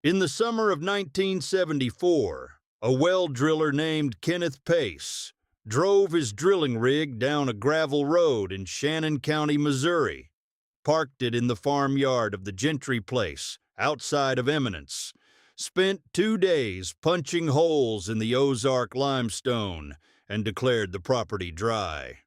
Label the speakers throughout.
Speaker 1: In the summer of 1974, a well driller named Kenneth Pace drove his drilling rig down a gravel road in Shannon County, Missouri, parked it in the farmyard of the Gentry place outside of Eminence, spent 2 days punching holes in the Ozark limestone, and declared the property dry.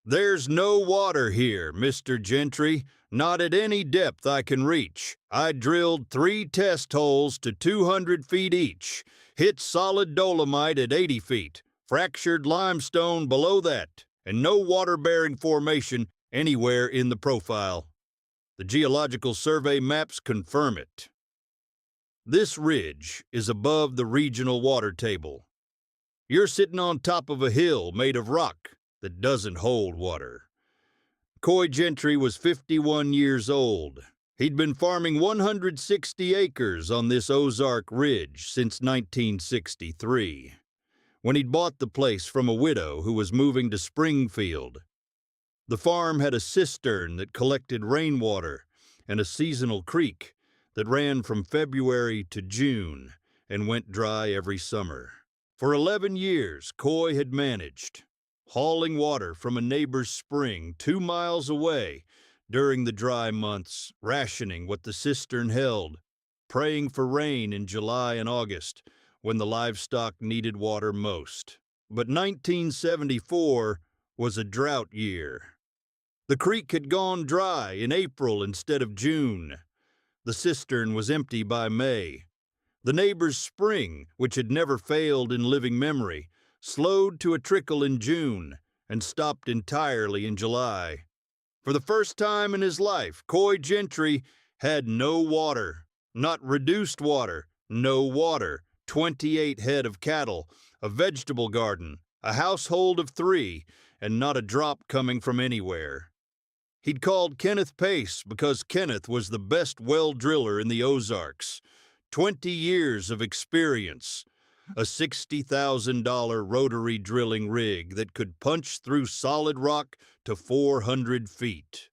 Speaker 1: "There's no water here, Mr. Gentry, not at any depth I can reach. I drilled 3 test holes to 200 feet each, hit solid dolomite at 80 feet, fractured limestone below that, and no water-bearing formation anywhere in the profile. The geological survey maps confirm it. This ridge is above the regional water table. You're sitting on top of a hill made of rock that doesn't hold water." Coy Gentry was 51 years old. He'd been farming 160 acres on this Ozark ridge since 1963, when he'd bought the place from a widow who was moving to Springfield. The farm had a cistern that collected rainwater and a seasonal creek that ran from February to June and went dry every summer. For 11 years, Coy had managed, hauling water from a neighbor's spring 2 miles away during the dry months, rationing what the cistern held, praying for rain in July and August when the livestock needed water most. But 1974 was a drought year. The creek had gone dry in April instead of June. The cistern was empty by May. The neighbor's spring, which had never failed in living memory, slowed to a trickle in June and stopped entirely in July. For the first time in his life, Coy Gentry had no water, not reduced water, no water, 28 head of cattle, a vegetable garden, a household of 3, and not a drop coming from anywhere. He'd called Kenneth Pace because Kenneth was the best well driller in the Ozarks. 20 years of experience, a $60,000 rotary drilling rig that could punch through solid rock to 400 feet,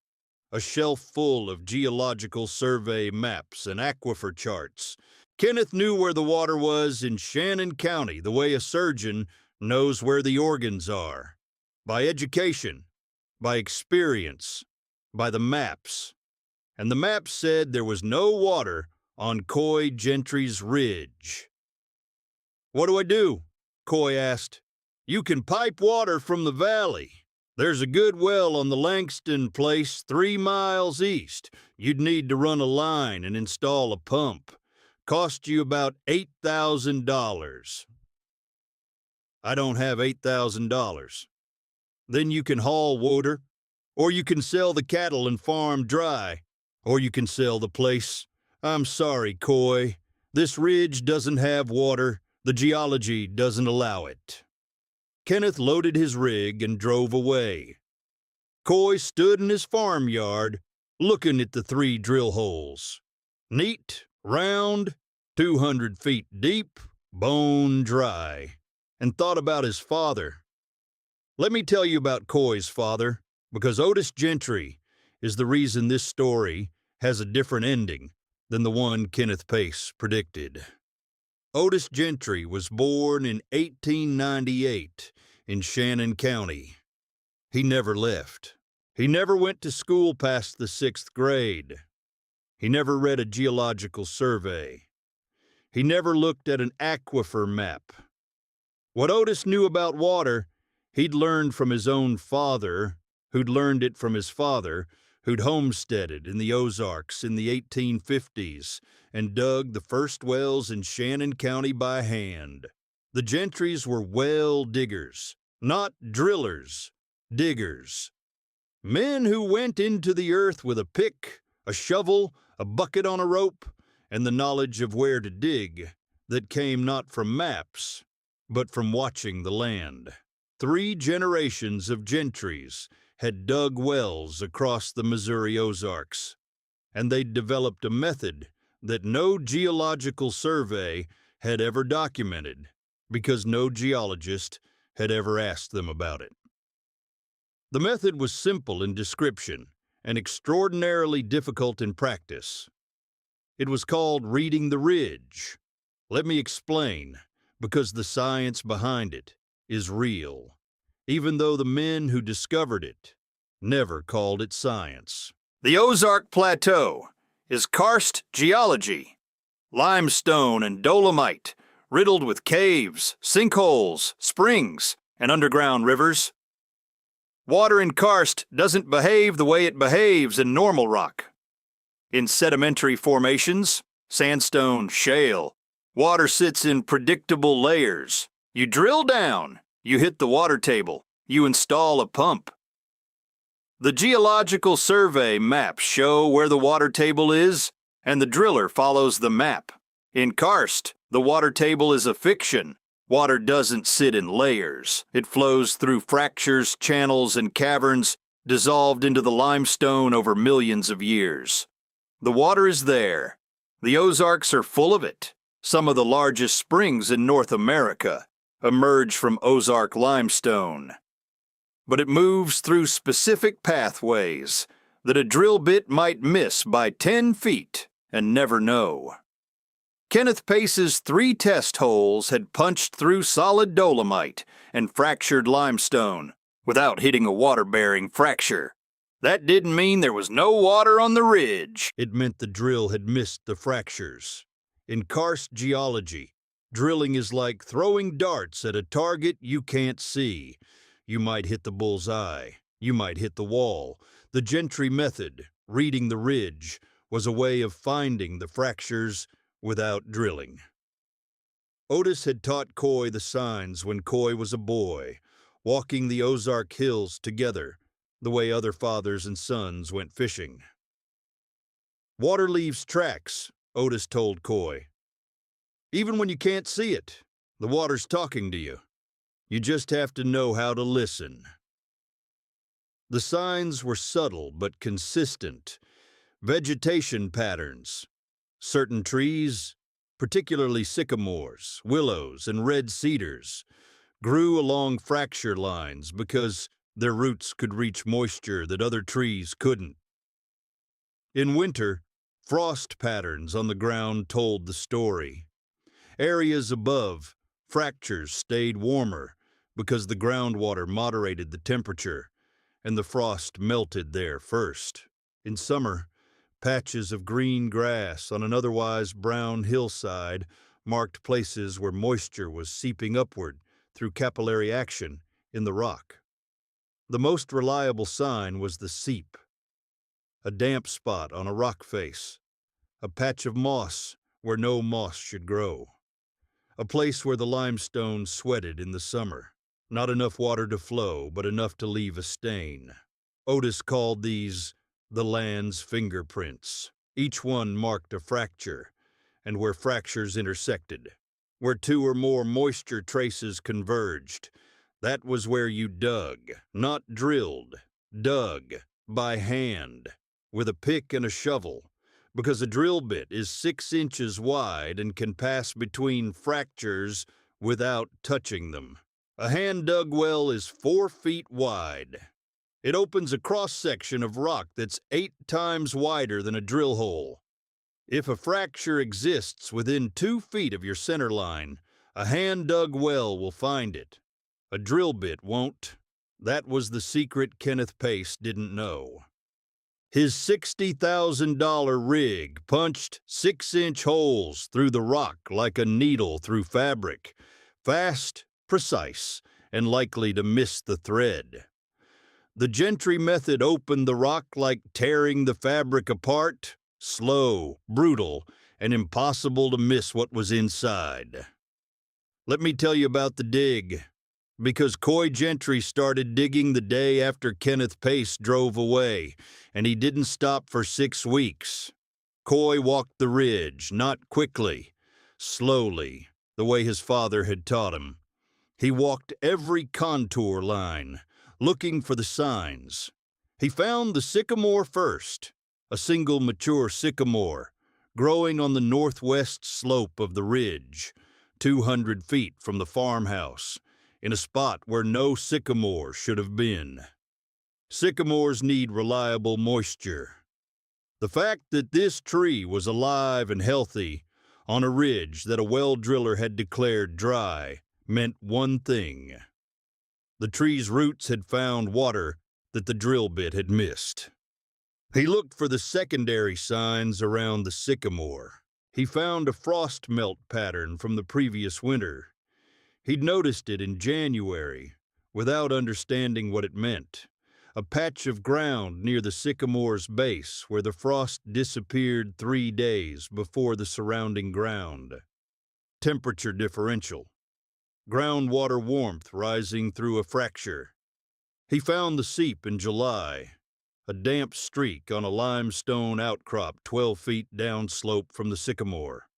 Speaker 1: a shelf full of geological survey maps and aquifer charts. Kenneth knew where the water was in Shannon County the way a surgeon knows where the organs are. By education, by experience, by the maps. And the maps said there was no water on Coy Gentry's ridge. "What do I do?" Coy asked. "You can pipe water from the valley. There's a good well on the Langston place 3 miles east. You'd need to run a line and install a pump. Cost you about $8,000. "I don't have $8,000. "Then you can haul water, or you can sell the cattle and farm dry, or you can sell the place. I'm sorry, Coy. This ridge doesn't have water. The geology doesn't allow it." Kenneth loaded his rig and drove away. Coy stood in his farmyard, looking at the 3 drill holes. Neat, round, 200 feet deep, bone dry, and thought about his father. Let me tell you about Coy's father, because Otis Gentry is the reason this story has a different ending than the one Kenneth Pace predicted. Otis Gentry was born in 1898 in Shannon County. He never left. He never went to school past the 6th grade. He never read a geological survey. He never looked at an aquifer map. What Otis knew about water, he'd learned from his own father, who'd learned it from his father, who'd homesteaded in the Ozarks in the 1850s and dug the first wells in Shannon County by hand. The Gentrys were well diggers, not drillers, diggers. Men who went into the earth with a pick, a shovel, a bucket on a rope, and the knowledge of where to dig that came not from maps, but from watching the land. 3 generations of Gentrys had dug wells across the Missouri Ozarks, and they'd developed a method that no geological survey had ever documented, because no geologist had ever asked them about it. The method was simple in description and extraordinarily difficult in practice. It was called reading the ridge. Let me explain, because the science behind it is real, even though the men who discovered it never called it science. The Ozark Plateau is karst geology, limestone and dolomite, riddled with caves, sinkholes, springs, and underground rivers. Water in karst doesn't behave the way it behaves in normal rock. In sedimentary formations, sandstone, shale, water sits in predictable layers. You drill down, you hit the water table, you install a pump. The Geological Survey maps show where the water table is, and the driller follows the map. In karst, the water table is a fiction. Water doesn't sit in layers. It flows through fractures, channels, and caverns, dissolved into the limestone over millions of years. The water is there. The Ozarks are full of it. Some of the largest springs in North America emerge from Ozark limestone. But it moves through specific pathways that a drill bit might miss by 10 feet and never know. Kenneth Pace's 3 test holes had punched through solid dolomite and fractured limestone without hitting a water-bearing fracture. That didn't mean there was no water on the ridge. It meant the drill had missed the fractures. In karst geology, drilling is like throwing darts at a target you can't see. You might hit the bullseye. You might hit the wall. The Gentry method, reading the ridge, was a way of finding the fractures without drilling. Otis had taught Coy the signs when Coy was a boy, walking the Ozark Hills together, the way other fathers and sons went fishing. Water leaves tracks, Otis told Coy. Even when you can't see it, the water's talking to you. You just have to know how to listen. The signs were subtle but consistent. Vegetation patterns. Certain trees, particularly sycamores, willows, and red cedars, grew along fracture lines because their roots could reach moisture that other trees couldn't. In winter, frost patterns on the ground told the story. Areas above, fractures stayed warmer because the groundwater moderated the temperature, and the frost melted there first. In summer, patches of green grass on an otherwise brown hillside marked places where moisture was seeping upward through capillary action in the rock. The most reliable sign was the seep, a damp spot on a rock face, a patch of moss where no moss should grow, a place where the limestone sweated in the summer, not enough water to flow, but enough to leave a stain. Otis called these the land's fingerprints. Each one marked a fracture, and where fractures intersected, where 2 or more moisture traces converged, that was where you dug, not drilled, dug by hand, with a pick and a shovel, because a drill bit is 6 inches wide and can pass between fractures without touching them. A hand-dug well is 4 feet wide. It opens a cross-section of rock that's 8 times wider than a drill hole. If a fracture exists within 2 feet of your center line, a hand-dug well will find it. A drill bit won't. That was the secret Kenneth Pace didn't know. His $60,000 rig punched 6-inch holes through the rock like a needle through fabric, fast, precise, and likely to miss the thread. The Gentry method opened the rock like tearing the fabric apart, slow, brutal, and impossible to miss what was inside. Let me tell you about the dig, because Coy Gentry started digging the day after Kenneth Pace drove away, and he didn't stop for 6 weeks. Coy walked the ridge, not quickly, slowly, the way his father had taught him. He walked every contour line, looking for the signs. He found the sycamore first, a single mature sycamore, growing on the northwest slope of the ridge, 200 feet from the farmhouse, in a spot where no sycamore should have been. Sycamores need reliable moisture. The fact that this tree was alive and healthy on a ridge that a well driller had declared dry meant one thing. The tree's roots had found water that the drill bit had missed. He looked for the secondary signs around the sycamore. He found a frost melt pattern from the previous winter. He'd noticed it in January, without understanding what it meant. A patch of ground near the sycamore's base where the frost disappeared 3 days before the surrounding ground. Temperature differential. Groundwater warmth rising through a fracture. He found the seep in July, a damp streak on a limestone outcrop 12 feet downslope from the sycamore.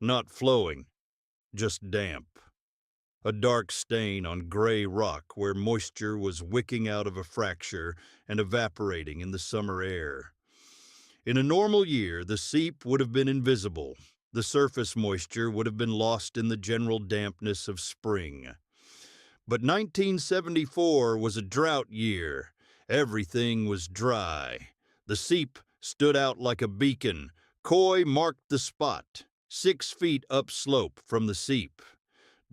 Speaker 1: Not flowing, just damp. A dark stain on gray rock where moisture was wicking out of a fracture and evaporating in the summer air. In a normal year, the seep would have been invisible. The surface moisture would have been lost in the general dampness of spring. But 1974 was a drought year. Everything was dry. The seep stood out like a beacon. Coy marked the spot, 6 feet upslope from the seep,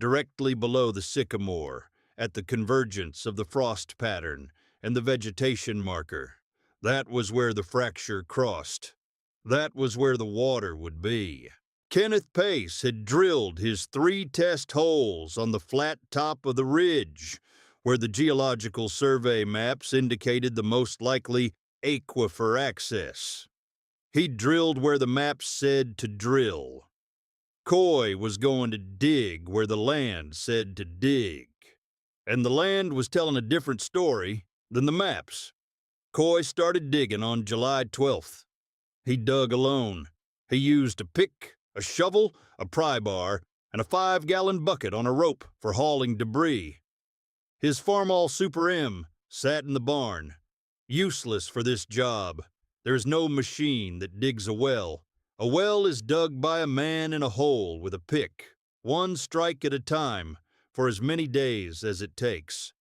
Speaker 1: directly below the sycamore, at the convergence of the frost pattern and the vegetation marker. That was where the fracture crossed. That was where the water would be. Kenneth Pace had drilled his 3 test holes on the flat top of the ridge, where the geological survey maps indicated the most likely aquifer access. He'd drilled where the maps said to drill. Coy was going to dig where the land said to dig. And the land was telling a different story than the maps. Coy started digging on July 12th. He dug alone. He used a pick, a shovel, a pry bar, and a 5-gallon bucket on a rope for hauling debris. His Farmall Super M sat in the barn. Useless for this job. There's no machine that digs a well. A well is dug by a man in a hole with a pick, 1 strike at a time, for as many days as it takes.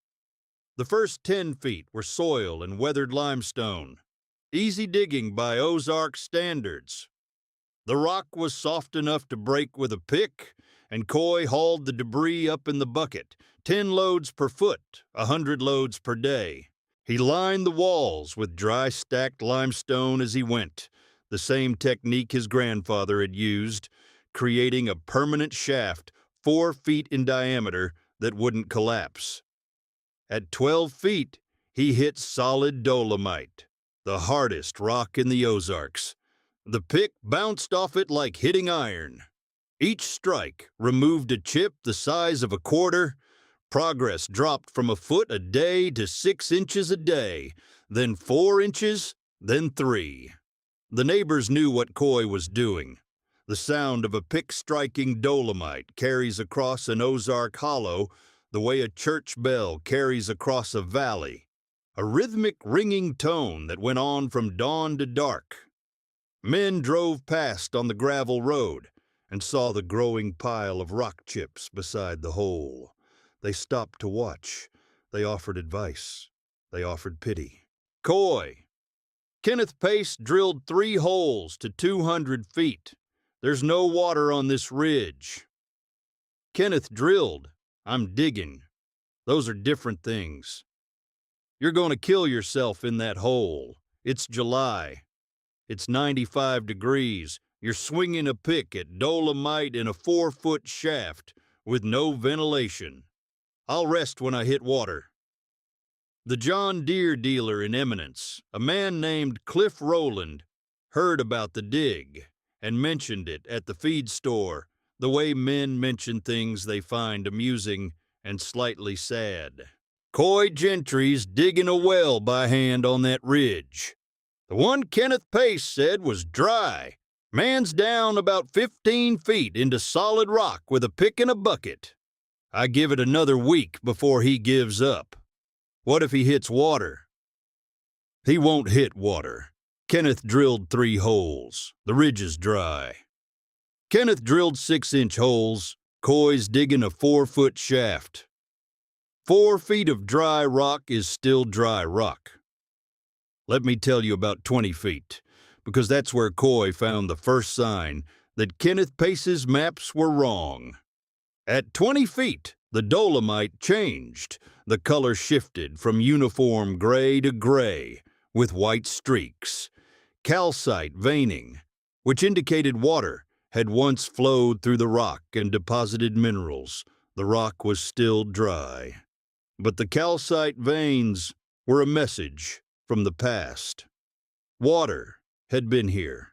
Speaker 1: The first 10 feet were soil and weathered limestone. Easy digging by Ozark standards. The rock was soft enough to break with a pick, and Coy hauled the debris up in the bucket, 10 loads per foot, 100 loads per day. He lined the walls with dry stacked limestone as he went, the same technique his grandfather had used, creating a permanent shaft 4 feet in diameter that wouldn't collapse. At 12 feet, he hit solid dolomite, the hardest rock in the Ozarks. The pick bounced off it like hitting iron. Each strike removed a chip the size of a quarter. Progress dropped from a foot a day to 6 inches a day, then 4 inches, then 3. The neighbors knew what Coy was doing. The sound of a pick striking dolomite carries across an Ozark hollow the way a church bell carries across a valley, a rhythmic ringing tone that went on from dawn to dark. Men drove past on the gravel road and saw the growing pile of rock chips beside the hole. They stopped to watch. They offered advice. They offered pity. Coy. Kenneth Pace drilled 3 holes to 200 feet. There's no water on this ridge. Kenneth drilled. I'm digging. Those are different things. You're going to kill yourself in that hole. It's July. It's 95 degrees. You're swinging a pick at dolomite in a 4-foot shaft with no ventilation. I'll rest when I hit water. The John Deere dealer in Eminence, a man named Cliff Rowland, heard about the dig and mentioned it at the feed store, the way men mention things they find amusing and slightly sad. Coy Gentry's digging a well by hand on that ridge. The one Kenneth Pace said was dry. Man's down about 15 feet into solid rock with a pick and a bucket. I give it another week before he gives up. What if he hits water? He won't hit water. Kenneth drilled 3 holes. The ridge is dry. Kenneth drilled 6-inch holes. Coy's digging a 4-foot shaft. 4 feet of dry rock is still dry rock. Let me tell you about 20 feet. because that's where Coy found the first sign that Kenneth Pace's maps were wrong. At 20 feet, the dolomite changed. The color shifted from uniform gray to gray, with white streaks. Calcite veining, which indicated water, had once flowed through the rock and deposited minerals. The rock was still dry. But the calcite veins were a message from the past. Water had been here.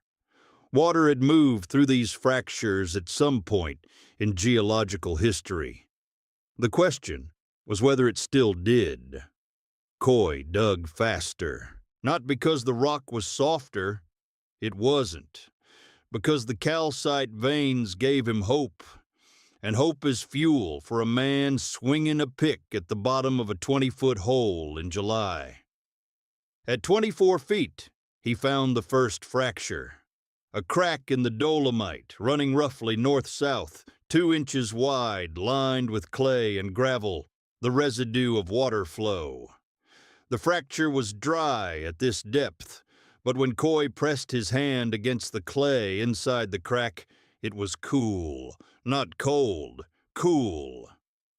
Speaker 1: Water had moved through these fractures at some point in geological history. The question was whether it still did. Coy dug faster, not because the rock was softer. It wasn't. Because the calcite veins gave him hope, and hope is fuel for a man swinging a pick at the bottom of a 20-foot hole in July. At 24 feet, he found the first fracture. A crack in the dolomite, running roughly north-south, 2 inches wide, lined with clay and gravel, the residue of water flow. The fracture was dry at this depth, but when Coy pressed his hand against the clay inside the crack, it was cool, not cold, cool,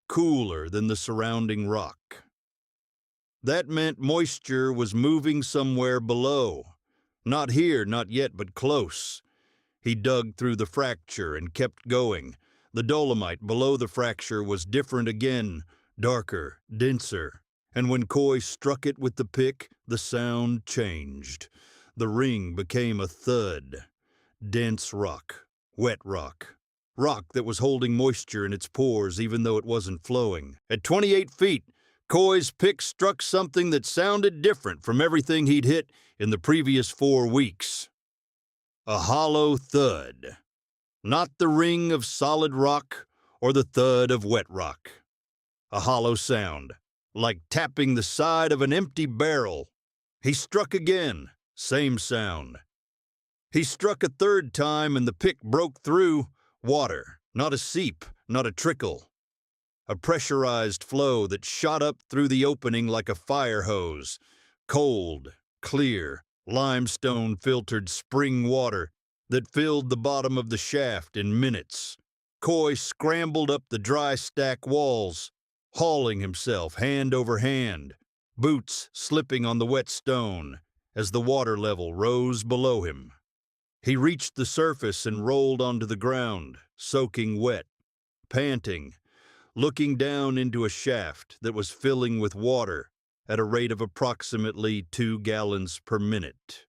Speaker 1: cooler than the surrounding rock. That meant moisture was moving somewhere below. Not here, not yet, but close. He dug through the fracture and kept going. The dolomite below the fracture was different again, darker, denser, and when Coy struck it with the pick, the sound changed. The ring became a thud. Dense rock, wet rock, rock that was holding moisture in its pores even though it wasn't flowing. At 28 feet, Coy's pick struck something that sounded different from everything he'd hit in the previous 4 weeks. A hollow thud. Not the ring of solid rock or the thud of wet rock. A hollow sound, like tapping the side of an empty barrel. He struck again, same sound. He struck a third time and the pick broke through. Water, not a seep, not a trickle. A pressurized flow that shot up through the opening like a fire hose. Cold, clear, limestone-filtered spring water that filled the bottom of the shaft in minutes. Coy scrambled up the dry stack walls, hauling himself hand over hand, boots slipping on the wet stone as the water level rose below him. He reached the surface and rolled onto the ground, soaking wet, panting, looking down into a shaft that was filling with water at a rate of approximately 2 gallons per minute.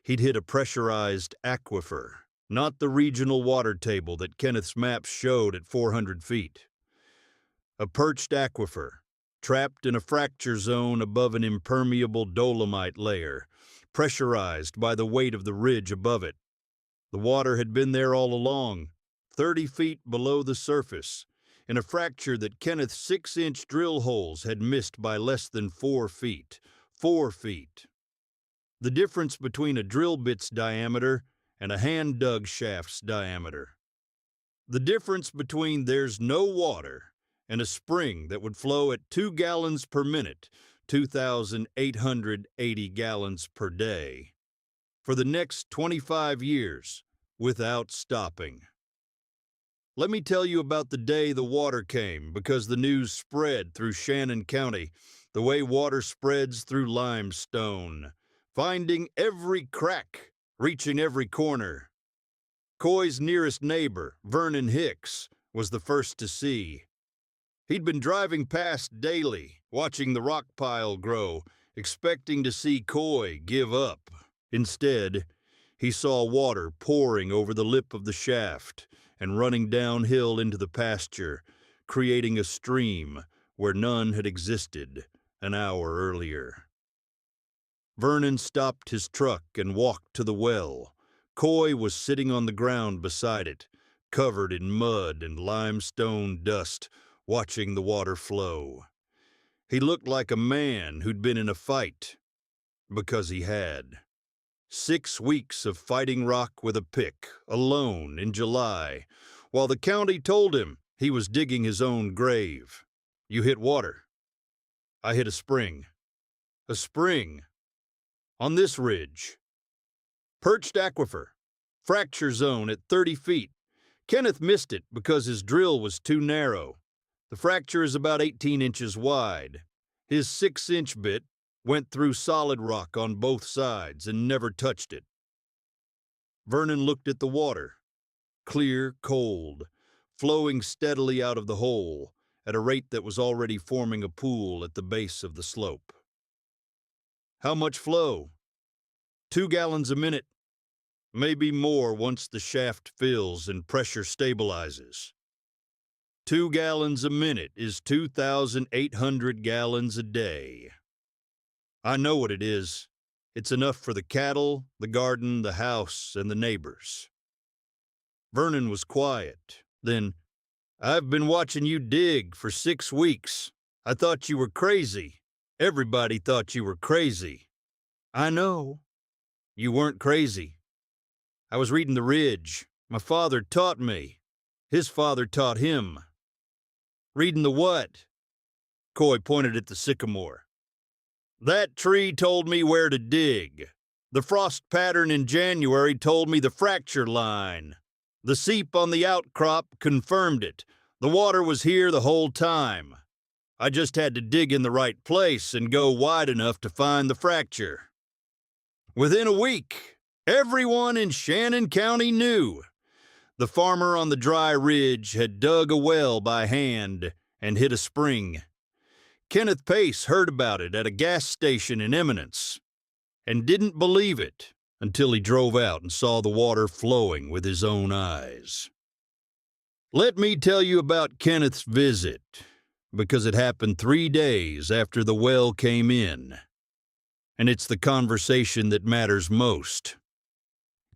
Speaker 1: He'd hit a pressurized aquifer, not the regional water table that Kenneth's maps showed at 400 feet. A perched aquifer, trapped in a fracture zone above an impermeable dolomite layer, pressurized by the weight of the ridge above it. The water had been there all along, 30 feet below the surface, in a fracture that Kenneth's 6-inch drill holes had missed by less than 4 feet. 4 feet. The difference between a drill bit's diameter and a hand-dug shaft's diameter. The difference between there's no water and a spring that would flow at 2 gallons per minute, 2,880 gallons per day, for the next 25 years without stopping. Let me tell you about the day the water came, because the news spread through Shannon County the way water spreads through limestone, finding every crack, reaching every corner. Coy's nearest neighbor, Vernon Hicks, was the first to see. He'd been driving past daily, watching the rock pile grow, expecting to see Coy give up. Instead, he saw water pouring over the lip of the shaft and running downhill into the pasture, creating a stream where none had existed an hour earlier. Vernon stopped his truck and walked to the well. Coy was sitting on the ground beside it, covered in mud and limestone dust, watching the water flow. He looked like a man who'd been in a fight, because he had. 6 weeks of fighting rock with a pick, alone in July, while the county told him he was digging his own grave. You hit water. I hit a spring. A spring. On this ridge. Perched aquifer. Fracture zone at 30 feet. Kenneth missed it because his drill was too narrow. The fracture is about 18 inches wide. His 6-inch bit went through solid rock on both sides and never touched it. Vernon looked at the water. Clear, cold, flowing steadily out of the hole at a rate that was already forming a pool at the base of the slope. How much flow? 2 gallons a minute. Maybe more once the shaft fills and pressure stabilizes. 2 gallons a minute is 2,800 gallons a day. I know what it is. It's enough for the cattle, the garden, the house, and the neighbors. Vernon was quiet. Then, I've been watching you dig for 6 weeks. I thought you were crazy. Everybody thought you were crazy. I know. You weren't crazy. I was reading The Ridge. My father taught me. His father taught him. Reading the what? Coy pointed at the sycamore. That tree told me where to dig. The frost pattern in January told me the fracture line. The seep on the outcrop confirmed it. The water was here the whole time. I just had to dig in the right place and go wide enough to find the fracture. Within a week, everyone in Shannon County knew. The farmer on the dry ridge had dug a well by hand and hit a spring. Kenneth Pace heard about it at a gas station in Eminence and didn't believe it until he drove out and saw the water flowing with his own eyes. Let me tell you about Kenneth's visit, because it happened 3 days after the well came in, and it's the conversation that matters most.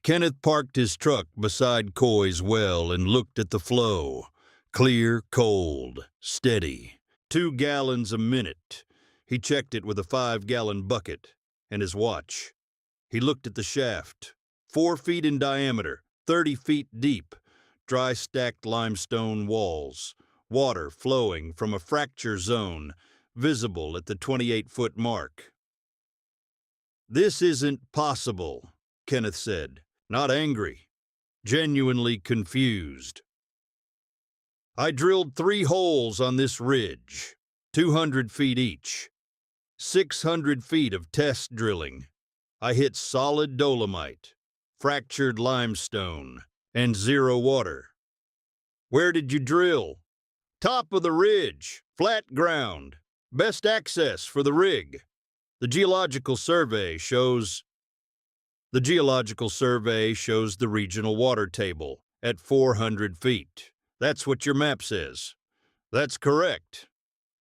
Speaker 1: Kenneth parked his truck beside Coy's well and looked at the flow. Clear, cold, steady. 2 gallons a minute. He checked it with a 5-gallon bucket and his watch. He looked at the shaft. 4 feet in diameter, 30 feet deep. Dry stacked limestone walls. Water flowing from a fracture zone, visible at the 28-foot mark. This isn't possible, Kenneth said. Not angry, genuinely confused. I drilled 3 holes on this ridge, 200 feet each. 600 feet of test drilling. I hit solid dolomite, fractured limestone, and 0 water. Where did you drill? Top of the ridge, flat ground, best access for the rig. The geological survey shows the regional water table at 400 feet. That's what your map says. That's correct.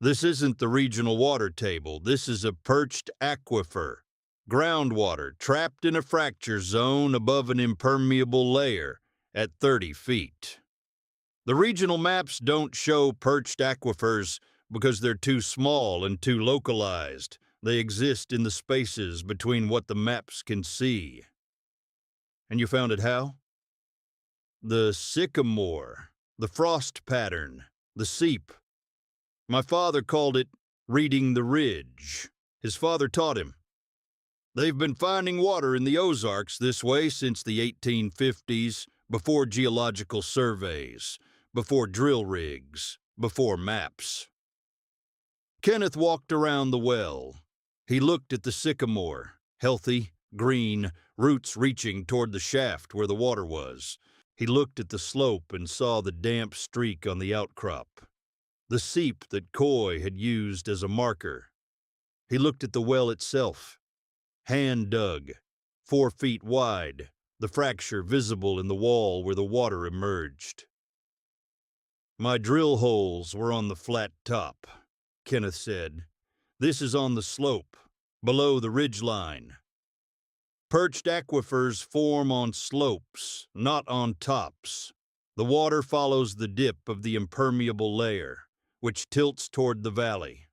Speaker 1: This isn't the regional water table. This is a perched aquifer. Groundwater trapped in a fracture zone above an impermeable layer at 30 feet. The regional maps don't show perched aquifers because they're too small and too localized. They exist in the spaces between what the maps can see. And you found it how? The sycamore, the frost pattern, the seep. My father called it reading the ridge. His father taught him. They've been finding water in the Ozarks this way since the 1850s, before geological surveys, before drill rigs, before maps. Kenneth walked around the well. He looked at the sycamore, healthy, green, roots reaching toward the shaft where the water was. He looked at the slope and saw the damp streak on the outcrop, the seep that Coy had used as a marker. He looked at the well itself, hand dug, 4 feet wide, the fracture visible in the wall where the water emerged. My drill holes were on the flat top, Kenneth said. This is on the slope, below the ridge line. Perched aquifers form on slopes, not on tops. The water follows the dip of the impermeable layer, which tilts toward the valley.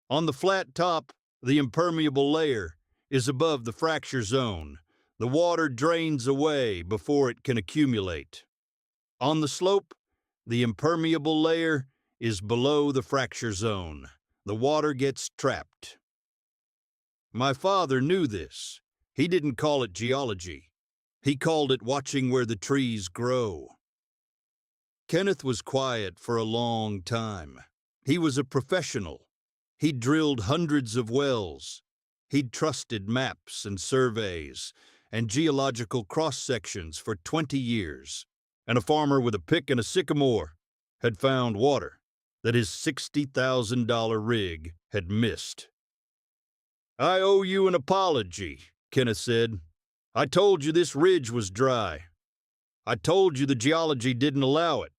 Speaker 1: On the flat top, the impermeable layer is above the fracture zone. The water drains away before it can accumulate. On the slope, the impermeable layer is below the fracture zone. The water gets trapped. My father knew this. He didn't call it geology. He called it watching where the trees grow. Kenneth was quiet for a long time. He was a professional. He'd drilled hundreds of wells. He'd trusted maps and surveys and geological cross-sections for 20 years. And a farmer with a pick and a sycamore had found water that his $60,000 rig had missed. "I owe you an apology," Kenneth said. "I told you this ridge was dry. I told you the geology didn't allow it.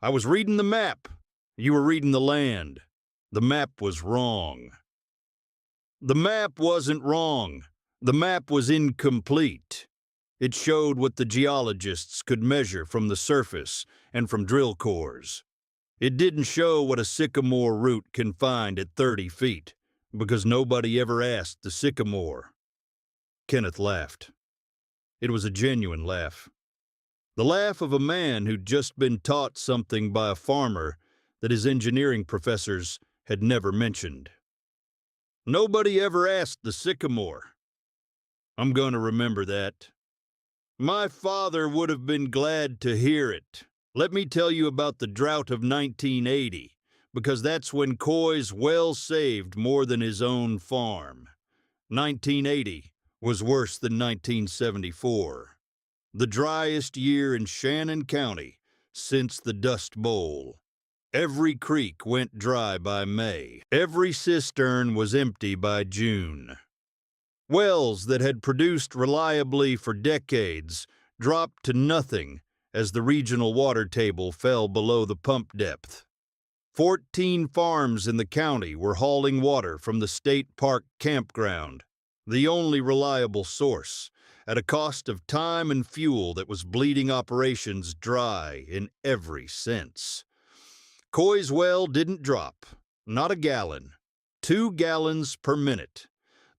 Speaker 1: I was reading the map. You were reading the land. The map was wrong." "The map wasn't wrong. The map was incomplete. It showed what the geologists could measure from the surface and from drill cores. It didn't show what a sycamore root can find at 30 feet, because nobody ever asked the sycamore." Kenneth laughed. It was a genuine laugh. The laugh of a man who'd just been taught something by a farmer that his engineering professors had never mentioned. "Nobody ever asked the sycamore. I'm going to remember that. My father would have been glad to hear it. Let me tell you about the drought of 1980, because that's when Coy's well saved more than his own farm. 1980 was worse than 1974. The driest year in Shannon County since the Dust Bowl. Every creek went dry by May. Every cistern was empty by June. Wells that had produced reliably for decades dropped to nothing as the regional water table fell below the pump depth. 14 farms in the county were hauling water from the state park campground, the only reliable source, at a cost of time and fuel that was bleeding operations dry in every sense. Coy's well didn't drop, not a gallon, 2 gallons per minute,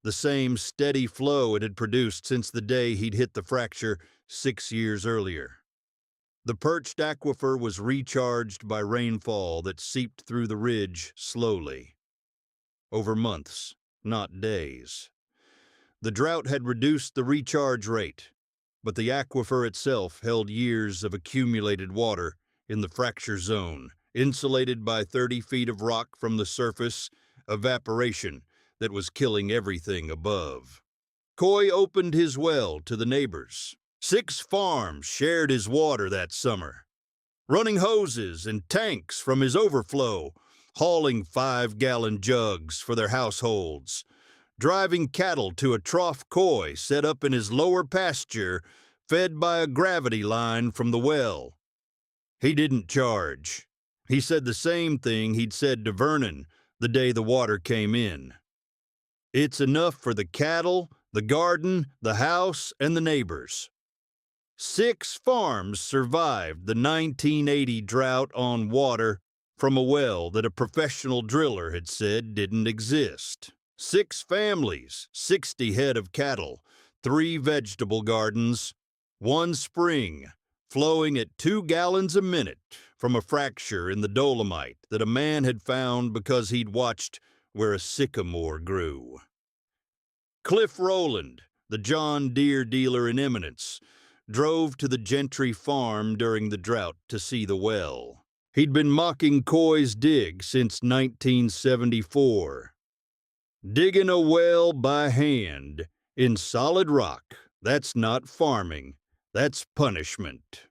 Speaker 1: the same steady flow it had produced since the day he'd hit the fracture 6 years earlier. The perched aquifer was recharged by rainfall that seeped through the ridge slowly. Over months, not days. The drought had reduced the recharge rate, but the aquifer itself held years of accumulated water in the fracture zone, insulated by 30 feet of rock from the surface, evaporation that was killing everything above. Coy opened his well to the neighbors. 6 farms shared his water that summer, running hoses and tanks from his overflow, hauling 5-gallon jugs for their households, driving cattle to a trough Coy set up in his lower pasture, fed by a gravity line from the well. He didn't charge. He said the same thing he'd said to Vernon the day the water came in. "It's enough for the cattle, the garden, the house, and the neighbors." 6 farms survived the 1980 drought on water from a well that a professional driller had said didn't exist. 6 families, 60 head of cattle, 3 vegetable gardens, 1 spring, flowing at 2 gallons a minute from a fracture in the dolomite that a man had found because he'd watched where a sycamore grew. Cliff Rowland, the John Deere dealer in Eminence, drove to the Gentry farm during the drought to see the well. He'd been mocking Coy's dig since 1974. Digging a well by hand in solid rock, that's not farming, that's punishment.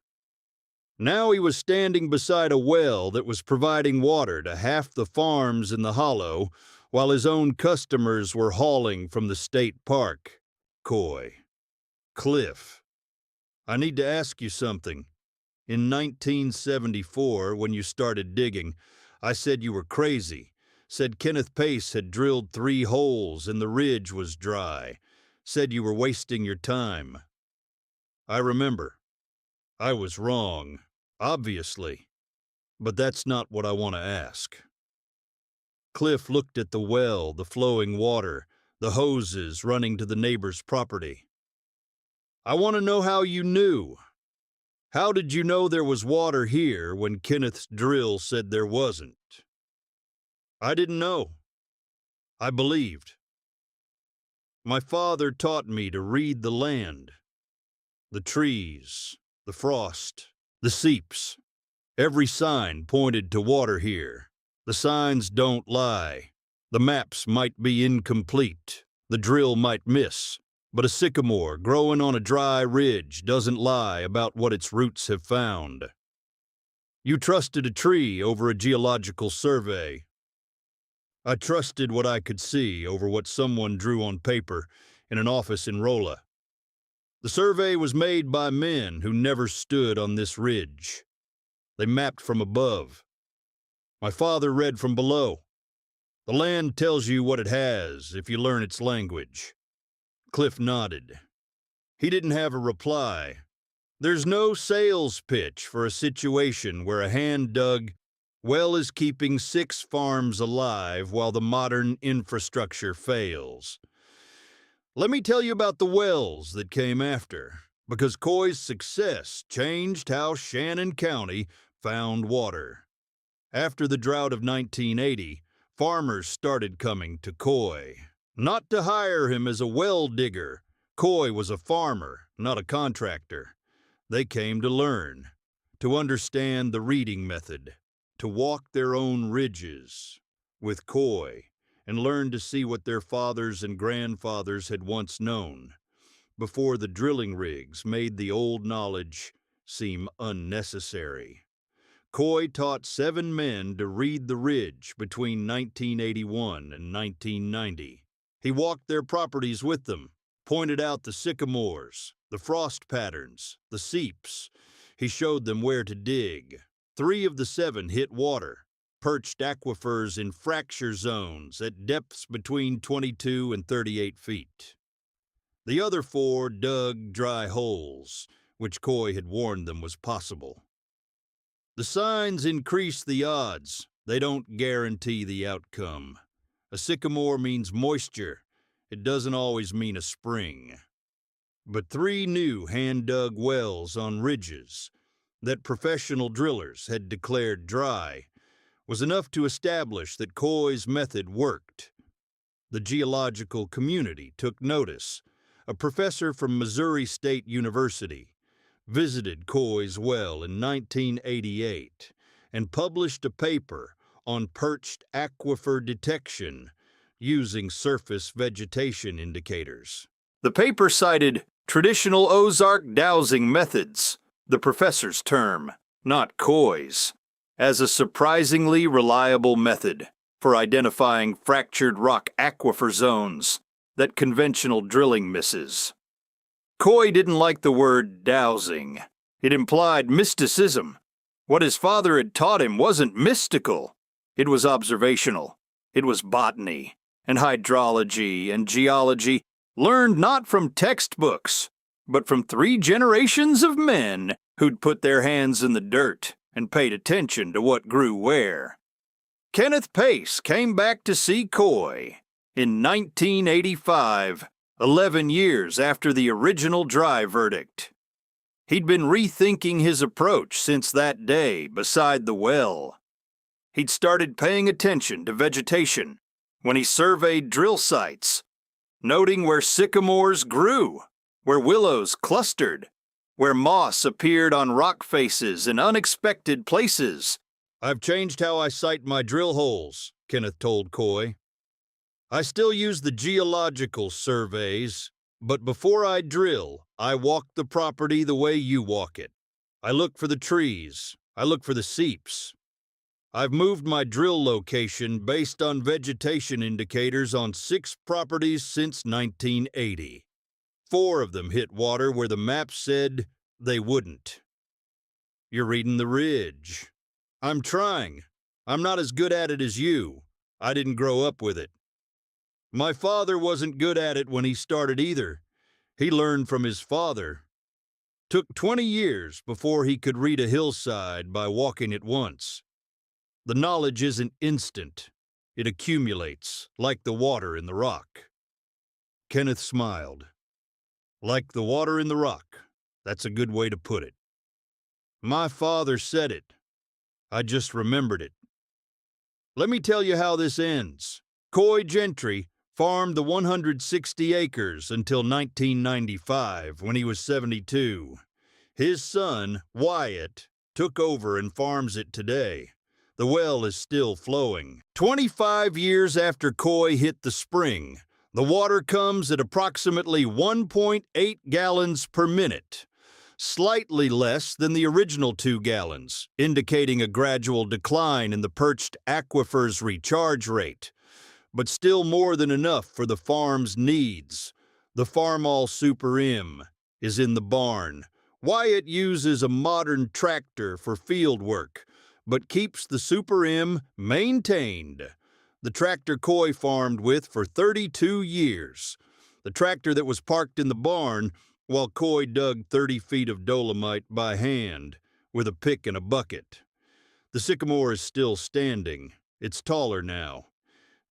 Speaker 1: Now he was standing beside a well that was providing water to half the farms in the hollow, while his own customers were hauling from the state park. Coy. "Cliff, I need to ask you something. In 1974, when you started digging, I said you were crazy. Said Kenneth Pace had drilled 3 holes and the ridge was dry. Said you were wasting your time. I remember. I was wrong, obviously. But that's not what I want to ask." Cliff looked at the well, the flowing water, the hoses running to the neighbor's property. "I want to know how you knew. How did you know there was water here when Kenneth's drill said there wasn't?" "I didn't know. I believed." My father taught me to read the land, the trees, the frost, the seeps. Every sign pointed to water here. The signs don't lie. The maps might be incomplete. The drill might miss. But a sycamore growing on a dry ridge doesn't lie about what its roots have found. You trusted a tree over a geological survey. I trusted what I could see over what someone drew on paper in an office in Rolla. The survey was made by men who never stood on this ridge. They mapped from above. My father read from below. The land tells you what it has if you learn its language. Cliff nodded. He didn't have a reply. There's no sales pitch for a situation where a hand-dug well is keeping 6 farms alive while the modern infrastructure fails. Let me tell you about the wells that came after, because Coy's success changed how Shannon County found water. After the drought of 1980, farmers started coming to Coy. Not to hire him as a well digger. Coy was a farmer, not a contractor. They came to learn, to understand the reading method, to walk their own ridges with Coy, and learn to see what their fathers and grandfathers had once known, before the drilling rigs made the old knowledge seem unnecessary. Coy taught 7 men to read the ridge between 1981 and 1990. He walked their properties with them, pointed out the sycamores, the frost patterns, the seeps. He showed them where to dig. 3 of the 7 hit water, perched aquifers in fracture zones at depths between 22 and 38 feet. The other 4 dug dry holes, which Coy had warned them was possible. The signs increase the odds. They don't guarantee the outcome. A sycamore means moisture. It doesn't always mean a spring. But 3 new hand-dug wells on ridges that professional drillers had declared dry was enough to establish that Coy's method worked. The geological community took notice. A professor from Missouri State University visited Coy's well in 1988 and published a paper on perched aquifer detection using surface vegetation indicators. The paper cited traditional Ozark dowsing methods, the professor's term, not Coy's, as a surprisingly reliable method for identifying fractured rock aquifer zones that conventional drilling misses. Coy didn't like the word dowsing. It implied mysticism. What his father had taught him wasn't mystical. It was observational. It was botany and hydrology and geology learned not from textbooks, but from 3 generations of men who'd put their hands in the dirt and paid attention to what grew where. Kenneth Pace came back to see Coy in 1985, 11 years after the original dry verdict. He'd been rethinking his approach since that day beside the well. He'd started paying attention to vegetation when he surveyed drill sites, noting where sycamores grew, where willows clustered, where moss appeared on rock faces in unexpected places. I've changed how I site my drill holes, Kenneth told Coy. I still use the geological surveys, but before I drill, I walk the property the way you walk it. I look for the trees. I look for the seeps. I've moved my drill location based on vegetation indicators on 6 properties since 1980. 4 of them hit water where the map said they wouldn't. You're reading the ridge. I'm trying. I'm not as good at it as you. I didn't grow up with it. My father wasn't good at it when he started either. He learned from his father. Took 20 years before he could read a hillside by walking it once. The knowledge isn't instant. It accumulates, like the water in the rock. Kenneth smiled. Like the water in the rock. That's a good way to put it. My father said it. I just remembered it. Let me tell you how this ends. Coy Gentry farmed the 160 acres until 1995 when he was 72. His son, Wyatt, took over and farms it today. The well is still flowing. 25 years after Coy hit the spring, the water comes at approximately 1.8 gallons per minute, slightly less than the original 2 gallons, indicating a gradual decline in the perched aquifer's recharge rate, but still more than enough for the farm's needs. The Farmall Super M is in the barn. Wyatt uses a modern tractor for field work, but keeps the Super M maintained. The tractor Coy farmed with for 32 years. The tractor that was parked in the barn while Coy dug 30 feet of dolomite by hand with a pick and a bucket. The sycamore is still standing. It's taller now.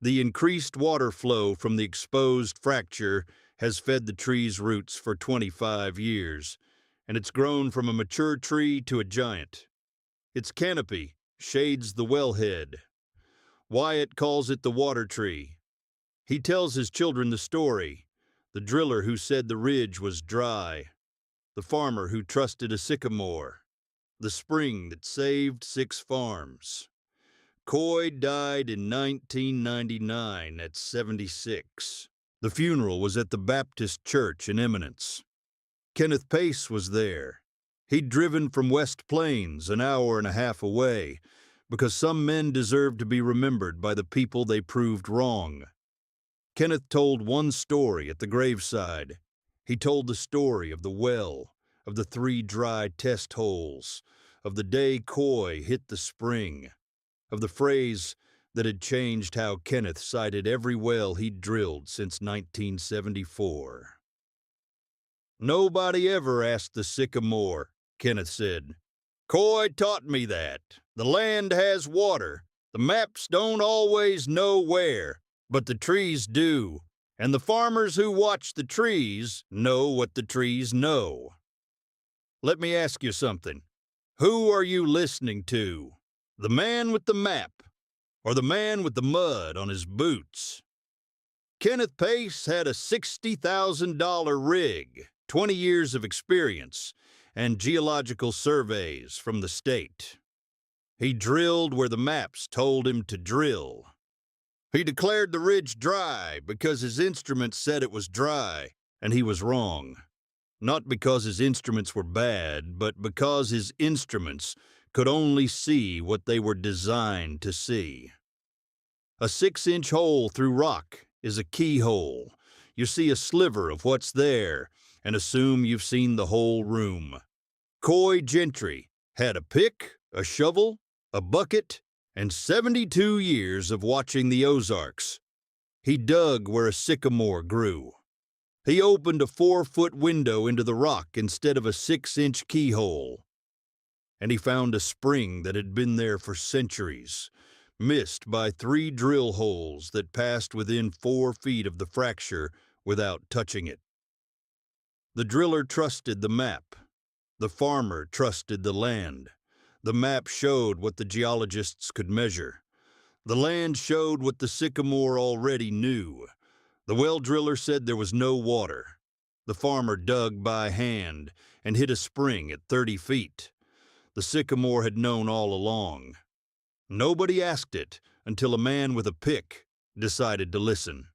Speaker 1: The increased water flow from the exposed fracture has fed the tree's roots for 25 years, and it's grown from a mature tree to a giant. Its canopy shades the wellhead. Wyatt calls it the water tree. He tells his children the story: the driller who said the ridge was dry, the farmer who trusted a sycamore, the spring that saved 6 farms. Coy died in 1999 at 76. The funeral was at the Baptist Church in Eminence. Kenneth Pace was there. He'd driven from West Plains an hour and a half away because some men deserved to be remembered by the people they proved wrong. Kenneth told one story at the graveside. He told the story of the well, of the 3 dry test holes, of the day Coy hit the spring, of the phrase that had changed how Kenneth cited every well he'd drilled since 1974. "Nobody ever asked the sycamore," Kenneth said. "Coy taught me that. The land has water. The maps don't always know where, but the trees do. And the farmers who watch the trees know what the trees know." Let me ask you something. Who are you listening to? The man with the map, or the man with the mud on his boots? Kenneth Pace had a $60,000 rig, 20 years of experience, and geological surveys from the state. He drilled where the maps told him to drill. He declared the ridge dry because his instruments said it was dry, and he was wrong. Not because his instruments were bad, but because his instruments could only see what they were designed to see. A 6-inch hole through rock is a keyhole. You see a sliver of what's there and assume you've seen the whole room. Coy Gentry had a pick, a shovel, a bucket, and 72 years of watching the Ozarks. He dug where a sycamore grew. He opened a 4-foot window into the rock instead of a 6-inch keyhole. And he found a spring that had been there for centuries, missed by 3 drill holes that passed within 4 feet of the fracture without touching it. The driller trusted the map. The farmer trusted the land. The map showed what the geologists could measure. The land showed what the sycamore already knew. The well driller said there was no water. The farmer dug by hand and hit a spring at 30 feet. The sycamore had known all along. Nobody asked it until a man with a pick decided to listen.